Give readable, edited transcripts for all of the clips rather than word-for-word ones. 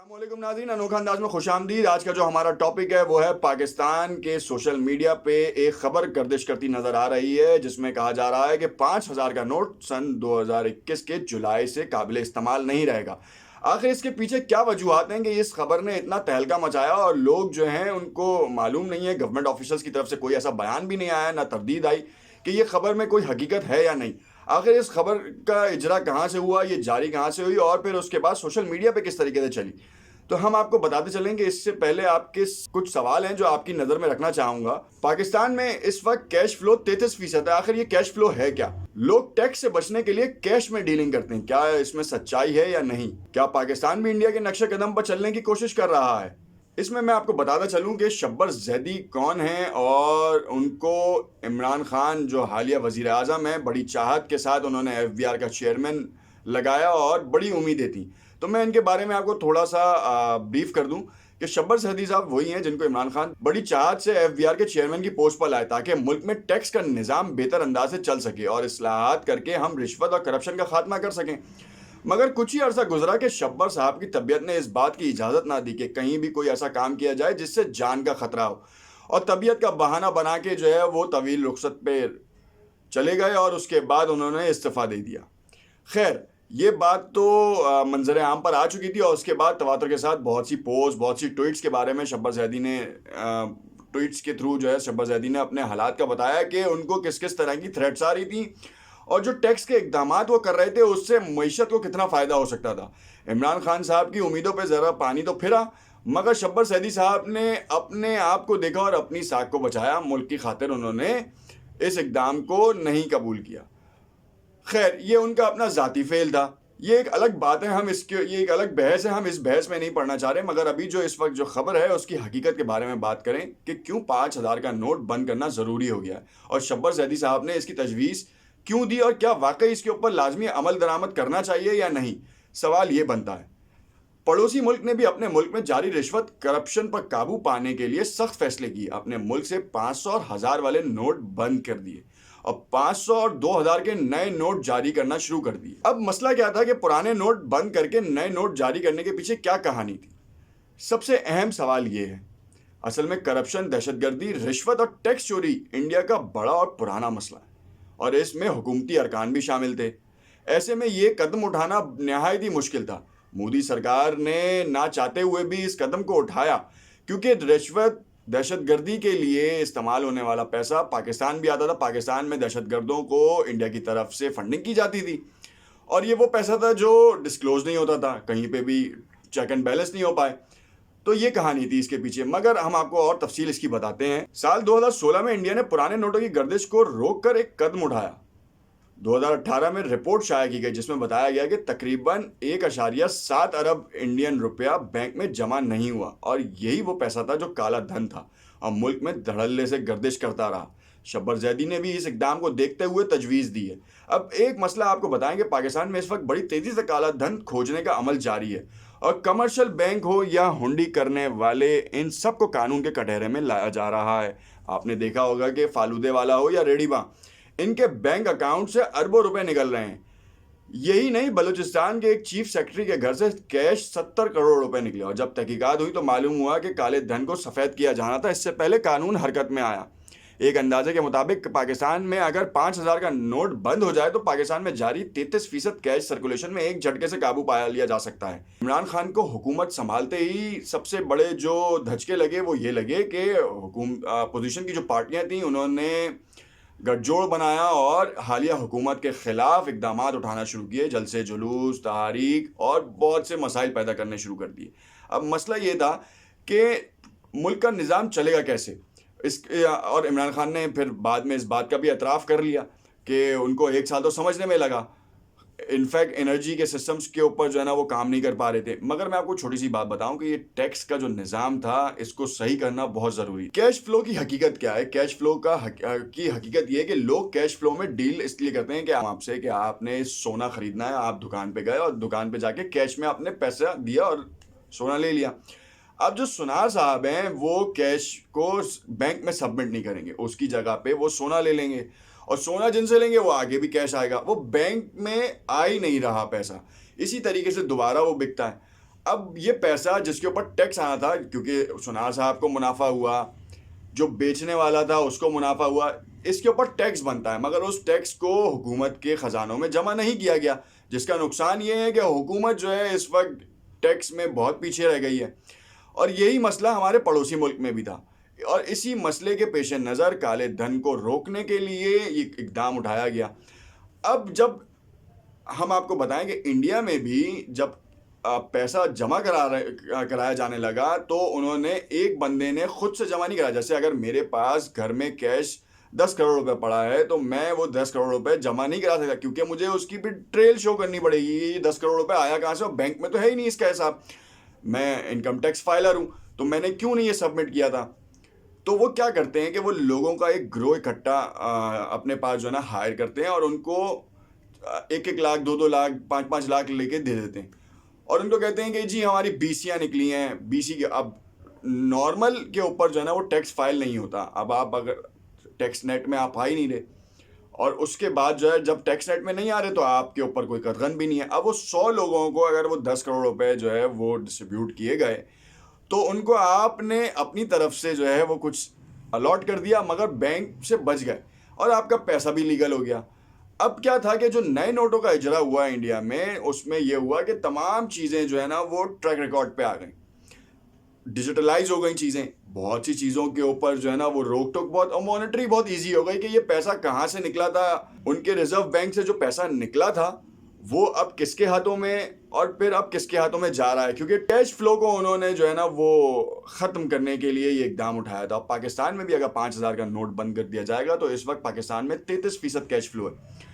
अस्सलामुअलैकुम नाज़रीन, अनोखा अंदाज में खुशामदीद। आज का जो हमारा टॉपिक है वो है पाकिस्तान के सोशल मीडिया पे एक खबर गर्दिश करती नजर आ रही है जिसमें कहा जा रहा है कि 5,000 का नोट सन 2021 के जुलाई से काबिल इस्तेमाल नहीं रहेगा। आखिर इसके पीछे क्या वजूहत हैं कि इस खबर ने इतना तहलका मचाया और लोग जो हैं उनको मालूम नहीं है, गवर्नमेंट ऑफिसर्स की तरफ से कोई ऐसा बयान भी नहीं आया, ना तरदीद आई कि ये खबर में कोई हकीकत है या नहीं। आखिर इस खबर का इजरा कहाँ से हुआ, ये जारी कहाँ से हुई और फिर उसके बाद सोशल मीडिया पे किस तरीके से चली, तो हम आपको बताते चलेंगे। इससे पहले आपके कुछ सवाल हैं जो आपकी नज़र में रखना चाहूंगा। पाकिस्तान में इस वक्त कैश फ्लो 33% है। आखिर ये कैश फ्लो है क्या? लोग टैक्स से बचने के लिए कैश में डीलिंग करते हैं, क्या इसमें सच्चाई है या नहीं? क्या पाकिस्तान भी इंडिया के नक्शे कदम पर चलने की कोशिश कर रहा है? इसमें मैं आपको बताता चलूं कि शब्बर जैदी कौन हैं और उनको इमरान खान जो हालिया वजीर आज़म हैं, बड़ी चाहत के साथ उन्होंने FBR का चेयरमैन लगाया और बड़ी उम्मीदें थी। तो मैं इनके बारे में आपको थोड़ा सा ब्रीफ कर दूं कि शब्बर जैदी साहब वही हैं जिनको इमरान खान बड़ी चाहत से FBR के चेयरमैन की पोस्ट पर लाए ताकि मुल्क में टैक्स का निज़ाम बेहतर अंदाज से चल सके और इस्लाहात करके हम रिश्वत और करप्शन का खात्मा कर सकें। मगर कुछ ही अरसा गुजरा कि शब्बर साहब की तबीयत ने इस बात की इजाज़त ना दी कि कहीं भी कोई ऐसा काम किया जाए जिससे जान का खतरा हो, और तबीयत का बहाना बना के जो है वो तवील रुखसत पे चले गए और उसके बाद उन्होंने इस्तीफ़ा दे दिया। खैर, ये बात तो मंजर आम पर आ चुकी थी और उसके बाद तवातर के साथ बहुत सी पोस्ट, बहुत सी ट्वीट्स के बारे में शब्बर जैदी ने ट्वीट्स के थ्रू जो है शब्बर जैदी ने अपने हालात का बताया कि उनको किस किस तरह की थ्रेट्स आ रही थी और जो टैक्स के इकदाम वो कर रहे थे उससे मईशत को कितना फ़ायदा हो सकता था। इमरान खान साहब की उम्मीदों पर ज़रा पानी तो फिरा, मगर शब्बर जैदी साहब ने अपने आप को देखा और अपनी साख को बचाया। मुल्क की खातिर उन्होंने इस इकदाम को नहीं कबूल किया। खैर, ये उनका अपना ज़ाती फेल था, ये एक अलग बात है, ये एक अलग बहस है, हम इस बहस में नहीं पढ़ना चाह रहे। मगर अभी जो इस वक्त जो खबर है उसकी हकीकत के बारे में बात करें कि क्यों 5,000 का नोट बंद करना ज़रूरी हो गया है और शब्बर जैदी साहब ने इसकी तजवीज़ क्यों दी और क्या वाकई इसके ऊपर लाजमी अमल दरामद करना चाहिए या नहीं। सवाल ये बनता है, पड़ोसी मुल्क ने भी अपने मुल्क में जारी रिश्वत करप्शन पर काबू पाने के लिए सख्त फैसले किए। अपने मुल्क से 500 और 1000 वाले नोट बंद कर दिए और 500 और 2000 के नए नोट जारी करना शुरू कर दिए। अब मसला क्या था कि पुराने नोट बंद करके नए नोट जारी करने के पीछे क्या कहानी थी? सबसे अहम सवाल ये है, असल में करप्शन, दहशतगर्दी, रिश्वत और टैक्स चोरी इंडिया का बड़ा और पुराना मसला है और इसमें हुकूमती अरकान भी शामिल थे। ऐसे में ये कदम उठाना नहायत ही मुश्किल था। मोदी सरकार ने ना चाहते हुए भी इस कदम को उठाया क्योंकि रिश्वत, दहशतगर्दी के लिए इस्तेमाल होने वाला पैसा पाकिस्तान भी आता था। पाकिस्तान में दहशतगर्दों को इंडिया की तरफ से फंडिंग की जाती थी और ये वो पैसा था जो डिस्क्लोज नहीं होता था, कहीं पे भी चेक एंड बैलेंस नहीं हो पाए। तो ये कहानी थी इसके पीछे, मगर हम आपको और तफसील इसकी बताते हैं। साल 2016 में इंडिया ने पुराने नोटों की गर्दिश को रोककर एक कदम उठाया। 2018 में रिपोर्ट शाया की गई जिसमें बताया गया कि तकरीबन 1.7 अरब इंडियन रुपया बैंक में जमा नहीं हुआ और यही वो पैसा था जो काला धन था और मुल्क में धड़ल्ले से गर्दिश करता रहा। शब्बर जैदी ने भी इस इकदाम को देखते हुए तजवीज़ दी है। अब एक मसला आपको बताएं कि पाकिस्तान में इस वक्त बड़ी तेज़ी से काला धन खोजने का अमल जारी है और कमर्शियल बैंक हो या हुंडी करने वाले, इन सबको कानून के कटहरे में लाया जा रहा है। आपने देखा होगा कि फालूदे वाला हो या रेडीबा, इनके बैंक अकाउंट से अरबों रुपए निकल रहे हैं। यही नहीं, बलूचिस्तान के एक चीफ सेक्रेटरी के घर से कैश 70 करोड़ रुपए निकले और जब तहकीकात हुई तो मालूम हुआ कि काले धन को सफ़ेद किया जाना था, इससे पहले कानून हरकत में आया। एक अंदाजे के मुताबिक पाकिस्तान में अगर 5,000 का नोट बंद हो जाए तो पाकिस्तान में जारी 33% कैश सर्कुलेशन में एक झटके से काबू पाया लिया जा सकता है। इमरान खान को हुकूमत संभालते ही सबसे बड़े जो धचके लगे वो ये लगे कि पोजीशन की जो पार्टियां थी उन्होंने गठजोड़ बनाया और हालिया हुकूमत के खिलाफ इकदाम उठाना शुरू किए, जलसे जुलूस, तहरीक और बहुत से मसाइल पैदा करने शुरू कर दिए। अब मसला ये था कि मुल्क का निज़ाम चलेगा कैसे, और इमरान खान ने फिर बाद में इस बात का भी एतराफ़ कर लिया कि उनको 1 साल तो समझने में लगा। इनफैक्ट एनर्जी के सिस्टम्स के ऊपर जो है ना वो काम नहीं कर पा रहे थे। मगर मैं आपको छोटी सी बात बताऊं कि ये टैक्स का जो निज़ाम था इसको सही करना बहुत ज़रूरी है। कैश फ्लो की हकीकत क्या है? कैश फ्लो की हकीकत ये है कि लोग कैश फ्लो में डील इसलिए करते हैं कि आपसे कि आपने सोना ख़रीदना है, आप दुकान पे गए और दुकान पे जाके कैश में आपने पैसा दिया और सोना ले लिया। अब जो सुनार साहब हैं वो कैश को बैंक में सबमिट नहीं करेंगे, उसकी जगह पे वो सोना ले लेंगे और सोना जिनसे लेंगे वो आगे भी कैश आएगा, वो बैंक में आ ही नहीं रहा पैसा, इसी तरीके से दोबारा वो बिकता है। अब ये पैसा जिसके ऊपर टैक्स आना था, क्योंकि सुनार साहब को मुनाफा हुआ, जो बेचने वाला था उसको मुनाफा हुआ, इसके ऊपर टैक्स बनता है, मगर उस टैक्स को हुकूमत के खजानों में जमा नहीं किया गया, जिसका नुकसान ये है कि हुकूमत जो है इस वक्त टैक्स में बहुत पीछे रह गई है। और यही मसला हमारे पड़ोसी मुल्क में भी था, और इसी मसले के पेश नज़र काले धन को रोकने के लिए ये इकदाम उठाया गया। अब जब हम आपको बताएं कि इंडिया में भी जब पैसा जमा कराया जाने लगा, तो उन्होंने एक बंदे ने खुद से जमा नहीं कराया। जैसे अगर मेरे पास घर में कैश 10 करोड़ रुपए पड़ा है, तो मैं वो 10 करोड़ रुपए जमा नहीं करा सकता, क्योंकि मुझे उसकी भी ट्रेल शो करनी पड़ेगी। ये 10 करोड़ रुपए आया कहाँ से, और बैंक में तो है ही नहीं इसका हिसाब। मैं इनकम टैक्स फाइलर हूँ, तो मैंने क्यों नहीं ये सबमिट किया था। तो वो क्या करते हैं कि वो लोगों का एक ग्रोह इकट्ठा अपने पास जो है ना हायर करते हैं, और उनको 1-1 लाख, 2-2 लाख, 5-5 लाख लेके दे देते हैं, और उनको कहते हैं कि जी हमारी बीसियाँ निकली हैं। बीसी के अब नॉर्मल के ऊपर जो है ना वो टैक्स फाइल नहीं होता। अब आप अगर टैक्स नेट में आप आ ही नहीं रहे, और उसके बाद जो है जब टैक्स नेट में नहीं आ रहे, तो आपके ऊपर कोई कतगन भी नहीं है। अब वो 100 लोगों को अगर वो 10 करोड़ रुपए जो है वो डिस्ट्रीब्यूट किए गए, तो उनको आपने अपनी तरफ से जो है वो कुछ अलॉट कर दिया, मगर बैंक से बच गए, और आपका पैसा भी लीगल हो गया। अब क्या था कि जो नए नोटों का इजरा हुआ इंडिया में, उसमें यह हुआ कि तमाम चीज़ें जो है ना वो ट्रैक रिकॉर्ड पे आ गई, डिजिटलाइज हो गई चीज़ें। बहुत सी चीज़ों के ऊपर जो है ना वो रोक टोक बहुत, और मॉनिटरी बहुत इजी हो गई कि ये पैसा कहाँ से निकला था। उनके रिजर्व बैंक से जो पैसा निकला था वो अब किसके हाथों में, और फिर अब किसके हाथों में जा रहा है, क्योंकि कैश फ्लो को उन्होंने जो है ना वो ख़त्म करने के लिए ये इकदाम उठाया था। पाकिस्तान में भी अगर 5,000 का नोट बंद कर दिया जाएगा, तो इस वक्त पाकिस्तान में 33% कैश फ्लो है।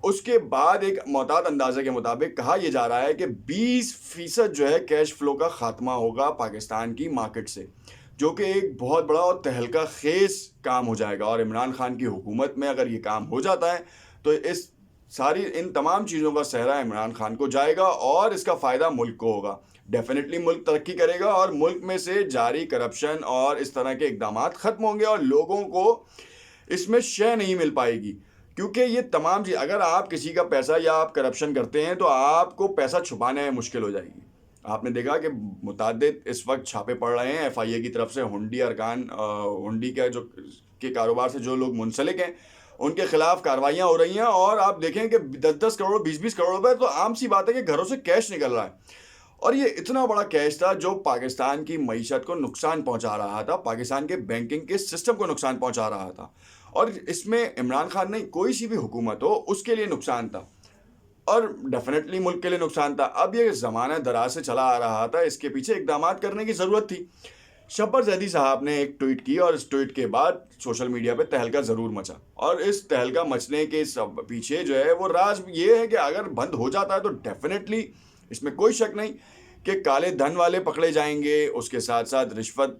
उसके बाद एक मोहतात अंदाजे के मुताबिक कहा यह जा रहा है कि 20% जो है कैश फ्लो का खात्मा होगा पाकिस्तान की मार्केट से, जो कि एक बहुत बड़ा और तहलका खेज काम हो जाएगा। और इमरान खान की हुकूमत में अगर ये काम हो जाता है, तो इन तमाम चीज़ों का सहरा इमरान खान को जाएगा, और इसका फ़ायदा मुल्क को होगा। डेफिनेटली मुल्क तरक्की करेगा, और मुल्क में से जारी करप्शन और इस तरह के इकदाम ख़त्म होंगे, और लोगों को इसमें शय नहीं मिल पाएगी। क्योंकि ये तमाम चीज़, अगर आप किसी का पैसा या आप करप्शन करते हैं, तो आपको पैसा छुपाने में मुश्किल हो जाएगी। आपने देखा कि मुतअद्दिद इस वक्त छापे पड़ रहे हैं FIA की तरफ से, हुंडी अरकान, हुंडी के कारोबार से जो लोग मुंसलिक हैं, उनके खिलाफ कार्रवाइयाँ हो रही हैं। और आप देखें कि 10-10 करोड़, 20-20 करोड़ रुपए, तो आम सी बात है कि घरों से कैश निकल रहा है। और ये इतना बड़ा कैश था जो पाकिस्तान की मईशत को नुकसान पहुंचा रहा था, पाकिस्तान के बैंकिंग के सिस्टम को नुकसान पहुंचा रहा था, और इसमें इमरान खान नहीं, कोई सी भी हुकूमत हो, उसके लिए नुकसान था, और डेफिनेटली मुल्क के लिए नुकसान था। अब ये ज़माना दराज से चला आ रहा था, इसके पीछे इकदाम करने की ज़रूरत थी। शब्बर ज़ैदी साहब ने एक ट्वीट की, और इस ट्वीट के बाद सोशल मीडिया पे तहलका ज़रूर मचा, और इस तहलका मचने के सब पीछे जो है वो राज ये है कि अगर बंद हो जाता है, तो डेफिनेटली इसमें कोई शक नहीं कि काले धन वाले पकड़े जाएंगे, उसके साथ साथ रिश्वत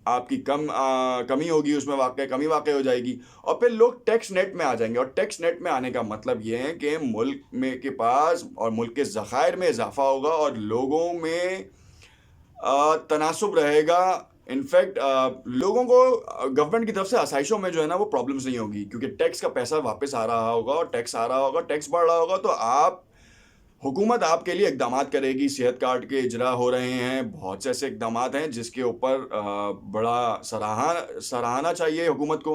आपकी कमी होगी, उसमें कमी वाक़ई हो जाएगी, और फिर लोग टैक्स नेट में आ जाएंगे। और टैक्स नेट में आने का मतलब ये है कि मुल्क में के पास और मुल्क के ज़खायर में इजाफा होगा, और लोगों में तनासुब रहेगा। इनफैक्ट लोगों को गवर्नमेंट की तरफ से आसाइशों में जो है ना वो प्रॉब्लम्स नहीं होगी, क्योंकि टैक्स का पैसा वापस आ रहा होगा, और टैक्स आ रहा होगा, टैक्स बढ़ रहा होगा, तो हुकूमत आपके लिए इकदाम करेगी। सेहत कार्ड के इजरा हो रहे हैं, बहुत से ऐसे इकदाम हैं जिसके ऊपर बड़ा सराहना चाहिए हुकूमत को।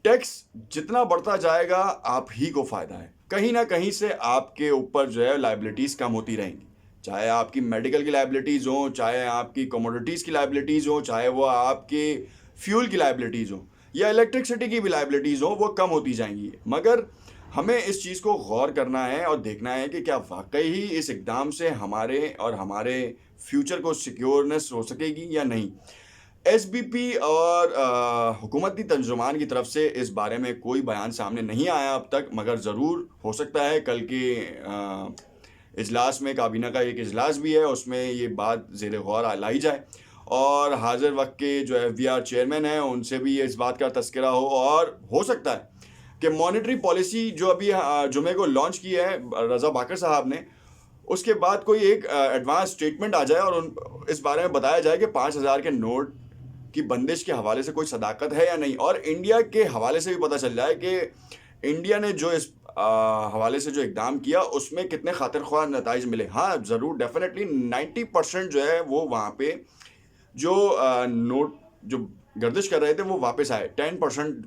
टैक्स जितना बढ़ता जाएगा, आप ही को फ़ायदा है। कहीं ना कहीं से आपके ऊपर जो है लाइबिलिटीज़ कम होती रहेंगी, चाहे आपकी मेडिकल की लाइबिलिटीज़ हो, चाहे आपकी कमोडिटीज़ की लाइबिलिटीज़ हो, चाहे वो आपके फ्यूल की लाइबिलिटीज़ हो, या इलेक्ट्रिसिटी की भी लाइबिलिटीज़ हो, वो कम होती जाएंगी। मगर हमें इस चीज़ को गौर करना है और देखना है कि क्या वाकई ही इस इकदाम से हमारे फ्यूचर को सिक्योरनेस हो सकेगी या नहीं। SBP और हुकूमती तंजुमान की तरफ से इस बारे में कोई बयान सामने नहीं आया अब तक, मगर ज़रूर हो सकता है कल के इजलास में, काबीना का एक इजलास भी है, उसमें ये बात ज़ेर गौर लाई जाए, और हाजिर वक्त के जो FBR चेयरमैन हैं उनसे भी इस बात का तस्करा हो। और हो सकता है कि मॉनेटरी पॉलिसी जो अभी जुमे को लॉन्च की है रज़ा बाकर साहब ने, उसके बाद कोई एक एडवांस स्टेटमेंट आ जाए, और इस बारे में बताया जाए कि 5,000 के नोट की बंदिश के हवाले से कोई सदाकत है या नहीं। और इंडिया के हवाले से भी पता चल जाए कि इंडिया ने जो इस हवाले से जो इकदाम किया उसमें कितने खातिरख्वाह नताइज मिले। हाँ, ज़रूर डेफ़िनेटली 90% जो है वो वहाँ पे जो नोट जो गर्दिश कर रहे थे वो वापस आए। 10%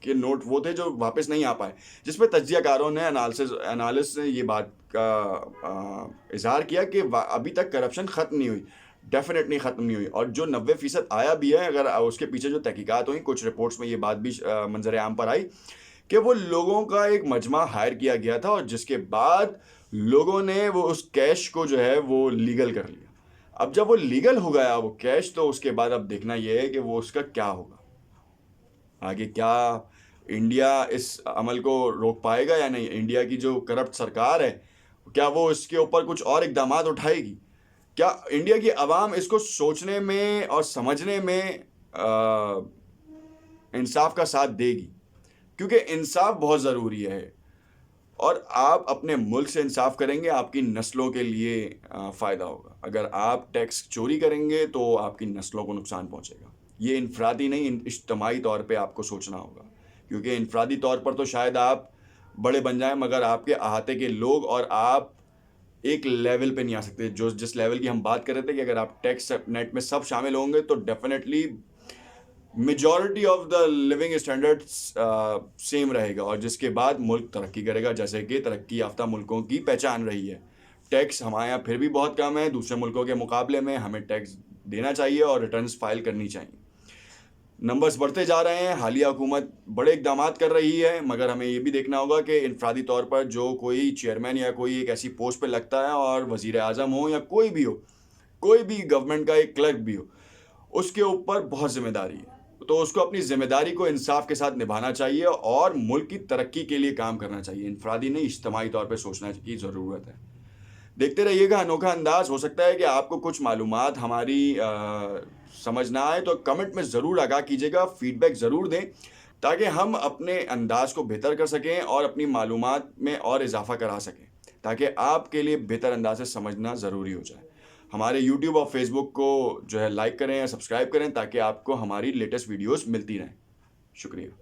के नोट वो थे जो वापस नहीं आ पाए, जिस पे तज्ज़ियाकारों ने एनालिस्ट ने ये बात का इज़हार किया कि अभी तक करप्शन ख़त्म नहीं हुई। डेफ़िनेटली ख़त्म नहीं हुई, और जो 90% आया भी है, अगर उसके पीछे जो तहकीकात हुई, कुछ रिपोर्ट्स में ये बात भी मंज़र आम पर आई कि वो लोगों का एक मजमा हायर किया गया था, और जिसके बाद लोगों ने वो उस कैश को जो है वो लीगल कर लिया। अब जब वो लीगल हो गया वो कैश, तो उसके बाद अब देखना ये है कि वो उसका क्या होगा आगे। क्या इंडिया इस अमल को रोक पाएगा या नहीं? इंडिया की जो करप्ट सरकार है, क्या वो इसके ऊपर कुछ और इकदाम उठाएगी? क्या इंडिया की आवाम इसको सोचने में और समझने में इंसाफ का साथ देगी? क्योंकि इंसाफ बहुत ज़रूरी है, और आप अपने मुल्क से इंसाफ करेंगे, आपकी नस्लों के लिए फ़ायदा होगा। अगर आप टैक्स चोरी करेंगे तो आपकी नस्लों को नुकसान पहुंचेगा। ये इनफरादी नहीं, इज्तमाही तौर पे आपको सोचना होगा, क्योंकि इनफरादी तौर पर तो शायद आप बड़े बन जाएं, मगर आपके अहाते के लोग और आप एक लेवल पे नहीं आ सकते। जो जिस लेवल की हम बात कर रहे थे कि अगर आप टैक्स नेट में सब शामिल होंगे तो definitely majority of the living standards same रहेगा, और जिसके बाद मुल्क तरक्की करेगा, जैसे कि तरक्की याफ्ता मुल्कों की पहचान रही है। टैक्स हमारे यहाँ फिर भी बहुत कम है, दूसरे मुल्कों के मुकाबले में हमें टैक्स देना चाहिए और रिटर्न्स फाइल करनी चाहिए। नंबर्स बढ़ते जा रहे हैं, हालिया हुकूमत बड़े इकदाम कर रही है, मगर हमें ये भी देखना होगा कि इनफरादी तौर पर जो कोई चेयरमैन या कोई एक ऐसी पोस्ट पे लगता है, और वज़ीर आज़म हो या कोई भी हो, कोई भी गवर्नमेंट का एक क्लर्क भी हो, उसके ऊपर बहुत जिम्मेदारी है। तो उसको अपनी जिम्मेदारी को इंसाफ के साथ निभाना चाहिए और मुल्क की तरक्की के लिए काम करना चाहिए। इनफरादी नहीं, इज्तिमाई तौर पर सोचना की ज़रूरत है। देखते रहिएगा अनोखा अंदाज। हो सकता है कि आपको कुछ मालूमात हमारी समझ ना आए, तो कमेंट में ज़रूर आगाह कीजिएगा, फीडबैक ज़रूर दें, ताकि हम अपने अंदाज को बेहतर कर सकें और अपनी मालूमात में और इजाफा करा सकें, ताकि आपके लिए बेहतर अंदाज से समझना ज़रूरी हो जाए। हमारे यूट्यूब और फेसबुक को जो है लाइक करें या सब्सक्राइब करें, ताकि आपको हमारी लेटेस्ट वीडियोस मिलती रहें। शुक्रिया।